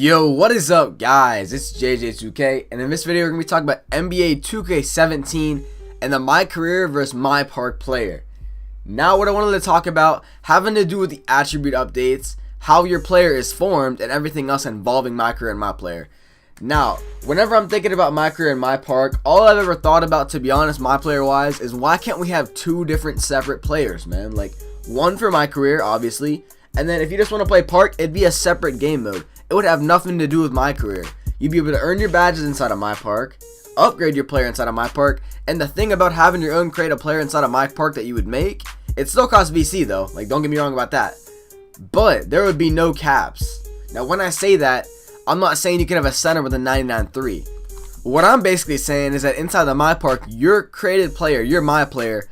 Yo, what is up guys? It's JJ2K, and in this video we're going to be talking about NBA 2K17 and the Mycareer versus Mypark player. Now what I wanted to talk about having to do with the attribute updates, how your player is formed, and everything else involving Mycareer and Myplayer. Now, whenever I'm thinking about Mycareer and Mypark, all I've ever thought about, to be honest, Myplayer wise, is why can't we have two different separate players, man? Like, one for Mycareer, obviously, and then if you just want to play Park, it'd be a separate game mode. It would have nothing to do with Mycareer. You'd be able to earn your badges inside of Mypark, upgrade your player inside of Mypark, and the thing about having your own creative player inside of Mypark that you would make, it still costs VC though, like don't get me wrong about that, but there would be no caps. Now when I say that, I'm not saying you can have a center with a 99.3. What I'm basically saying is that inside the Mypark, your created player, your Myplayer,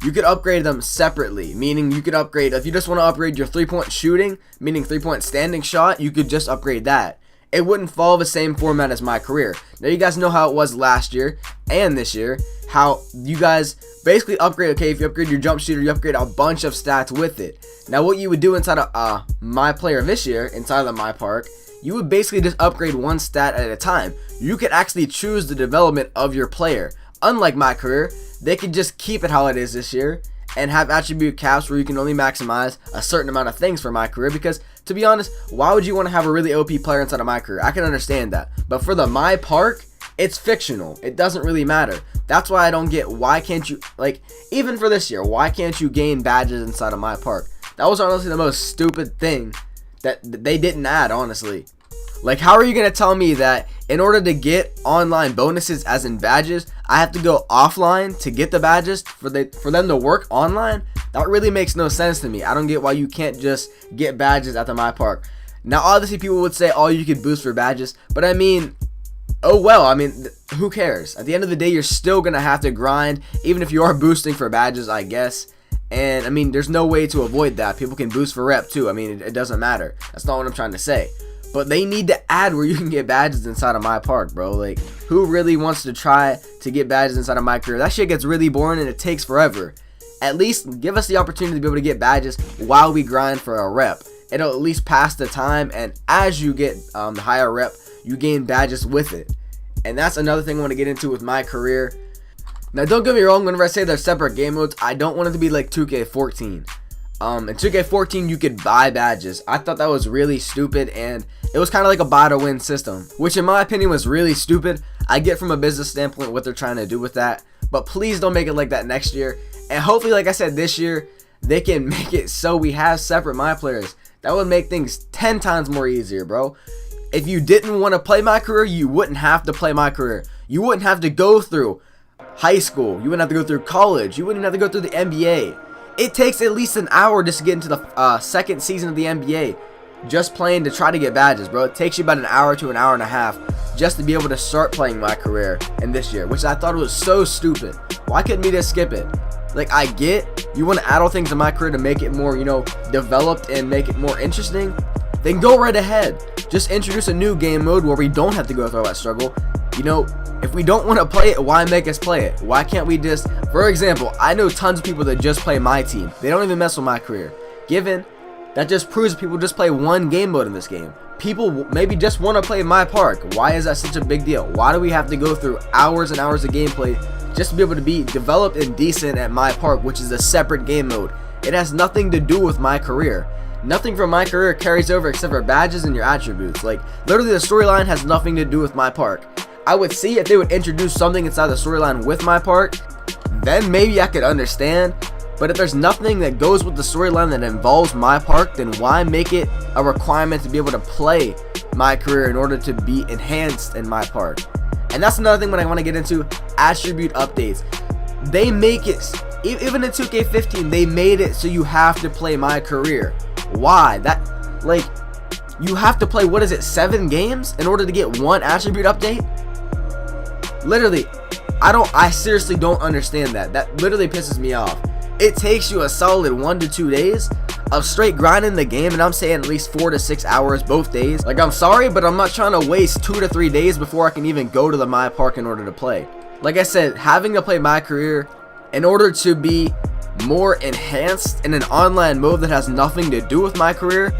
you could upgrade them separately, meaning you could upgrade, if you just want to upgrade your 3-point shooting, meaning 3-point standing shot, you could just upgrade that. It wouldn't follow the same format as Mycareer. Now you guys know how it was last year and this year, how you guys basically upgrade, okay, if you upgrade your jump shooter, you upgrade a bunch of stats with it. Now what you would do inside of Myplayer this year, inside of the Mypark, you would basically just upgrade one stat at a time. You could actually choose the development of your player. Unlike Mycareer, they could just keep it how it is this year and have attribute caps where you can only maximize a certain amount of things for Mycareer, because to be honest, why would you want to have a really OP player inside of Mycareer? I can understand that, but for the Mypark, it's fictional. It doesn't really matter. That's why I don't get, why can't you, like, even for this year, why can't you gain badges inside of Mypark? That was honestly the most stupid thing that they didn't add, honestly. Like, how are you going to tell me that in order to get online bonuses, as in badges, I have to go offline to get the badges for them to work online? That really makes no sense to me. I don't get why you can't just get badges at the Mypark. Now, obviously, people would say, oh, you could boost for badges. But, I mean, oh, well, I mean, who cares? At the end of the day, you're still going to have to grind, even if you are boosting for badges, I guess. And, I mean, there's no way to avoid that. People can boost for rep, too. I mean, it doesn't matter. That's not what I'm trying to say. But they need to add where you can get badges inside of Mypark, bro. Like, who really wants to try to get badges inside of Mycareer? That shit gets really boring and it takes forever. At least give us the opportunity to be able to get badges while we grind for a rep. It'll at least pass the time, and as you get the higher rep, you gain badges with it. And that's another thing I want to get into with Mycareer. Now, don't get me wrong, whenever I say they're separate game modes, I don't want it to be like 2K14. In 2K14, you could buy badges. I thought that was really stupid, and it was kind of like a buy to win system, which in my opinion was really stupid. I get from a business standpoint what they're trying to do with that, but please don't make it like that next year. And hopefully, like I said, this year, they can make it so we have separate Myplayers. That would make things 10 times more easier, bro. If you didn't want to play Mycareer, you wouldn't have to play Mycareer. You wouldn't have to go through high school. You wouldn't have to go through college. You wouldn't have to go through the NBA. It takes at least an hour just to get into the second season of the NBA, just playing to try to get badges, bro. It takes you about an hour to an hour and a half just to be able to start playing Mycareer in this year, which I thought was so stupid. Why couldn't we just skip it? Like, I get you want to add all things to Mycareer to make it more, you know, developed and make it more interesting. Then go right ahead. Just introduce a new game mode where we don't have to go through all that struggle. You know, if we don't want to play it, why make us play it? Why can't we just, for example, I know tons of people that just play my team. They don't even mess with Mycareer. Given that just proves people just play one game mode in this game. People maybe just want to play Mypark. Why is that such a big deal? Why do we have to go through hours and hours of gameplay just to be able to be developed and decent at Mypark, which is a separate game mode? It has nothing to do with Mycareer. Nothing from Mycareer carries over except for badges and your attributes. Like, literally the storyline has nothing to do with Mypark. I would see if they would introduce something inside the storyline with Mypark, then maybe I could understand. But if there's nothing that goes with the storyline that involves Mypark, then why make it a requirement to be able to play Mycareer in order to be enhanced in Mypark? And that's another thing when I want to get into attribute updates. They make it, even in 2K15, they made it so you have to play Mycareer. Why? That, like, you have to play, what is it, 7 games in order to get one attribute update? Literally, I seriously don't understand that. That literally pisses me off. It takes you a solid 1 to 2 days of straight grinding the game, and I'm saying at least 4 to 6 hours both days. Like, I'm sorry, but I'm not trying to waste 2 to 3 days before I can even go to the Mypark in order to play. Like I said, having to play Mycareer in order to be more enhanced in an online mode that has nothing to do with Mycareer,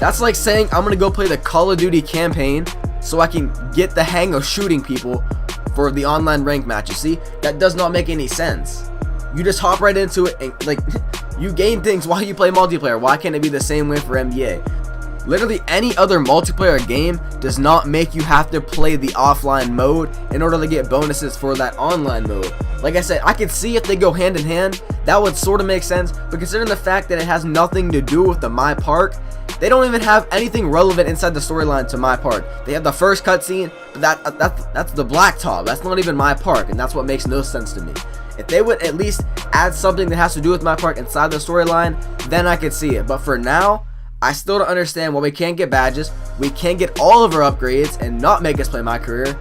That's like saying I'm gonna go play the Call of Duty campaign so I can get the hang of shooting people for the online rank matches. See, that does not make any sense. You just hop right into it and like you gain things while you play multiplayer. Why can't it be the same way for NBA? Literally any other multiplayer game does not make you have to play the offline mode in order to get bonuses for that online mode. Like I said, I could see if they go hand in hand, that would sort of make sense, but considering the fact that it has nothing to do with the Mypark, they don't even have anything relevant inside the storyline to Mypark. They have the first cutscene, but that's the blacktop. That's not even Mypark, and that's what makes no sense to me. If they would at least add something that has to do with Mypark inside the storyline, then I could see it. But for now, I still don't understand why we can't get badges, we can't get all of our upgrades, and not make us play Mycareer.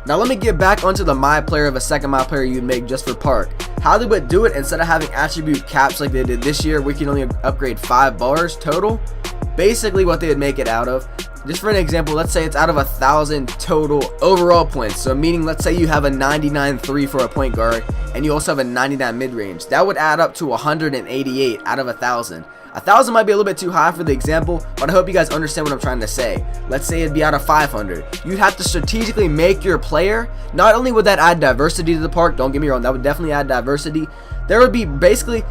Now let me get back onto the Myplayer of a second Myplayer you'd make just for Park. How they would do it, instead of having attribute caps like they did this year, we can only upgrade 5 bars total. Basically what they would make it out of, just for an example, let's say it's out of 1,000 total overall points. So meaning, let's say you have a 99.3 for a point guard, and you also have a 99 mid-range. That would add up to 188 out of 1,000. 1,000 might be a little bit too high for the example, but I hope you guys understand what I'm trying to say. Let's say it'd be out of 500. You'd have to strategically make your player. Not only would that add diversity to the park, don't get me wrong, that would definitely add diversity. There would be basically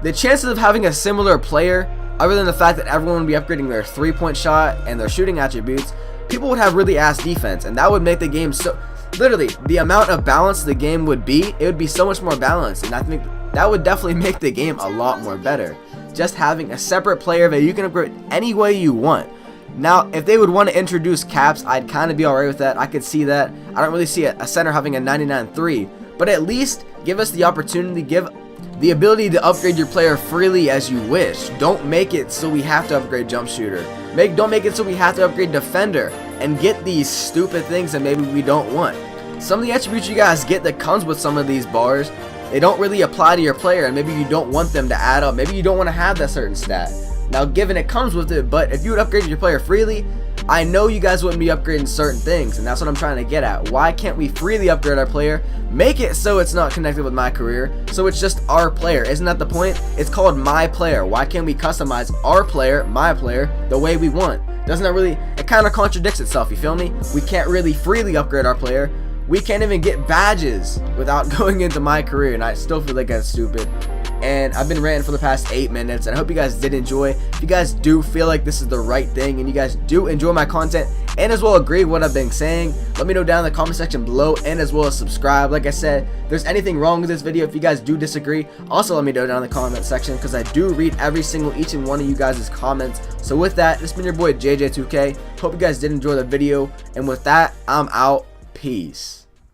the chances of having a similar player, other than the fact that everyone would be upgrading their 3-point shot and their shooting attributes. People would have really ass defense, and that would make the game so, literally, the amount of balance the game would be, it would be so much more balanced, and I think that would definitely make the game a lot more better. Just having a separate player that you can upgrade any way you want. Now, if they would want to introduce caps, I'd kind of be alright with that. I could see that. I don't really see a center having a 99.3, but at least give us the opportunity, give the ability to upgrade your player freely as you wish. Don't make it so we have to upgrade jump shooter. Don't make it so we have to upgrade defender and get these stupid things that maybe we don't want. Some of the attributes you guys get that comes with some of these bars, they don't really apply to your player, and maybe you don't want them to add up. Maybe you don't want to have that certain stat. Now, given it comes with it, but if you would upgrade your player freely, I know you guys wouldn't be upgrading certain things, and that's what I'm trying to get at. Why can't we freely upgrade our player? Make it so it's not connected with Mycareer, so it's just our player. Isn't that the point? It's called Myplayer. Why can't we customize our player, Myplayer, the way we want? Doesn't that really, it kind of contradicts itself, you feel me? We can't really freely upgrade our player. We can't even get badges without going into Mycareer, and I still feel like that's stupid. And I've been ranting for the past 8 minutes, and I hope you guys did enjoy. If you guys do feel like this is the right thing, and you guys do enjoy my content, and as well agree with what I've been saying, let me know down in the comment section below, and as well as subscribe. Like I said, if there's anything wrong with this video, if you guys do disagree, also let me know down in the comment section, because I do read each and one of you guys' comments. So with that, this has been your boy JJ2K. Hope you guys did enjoy the video, and with that, I'm out. Peace.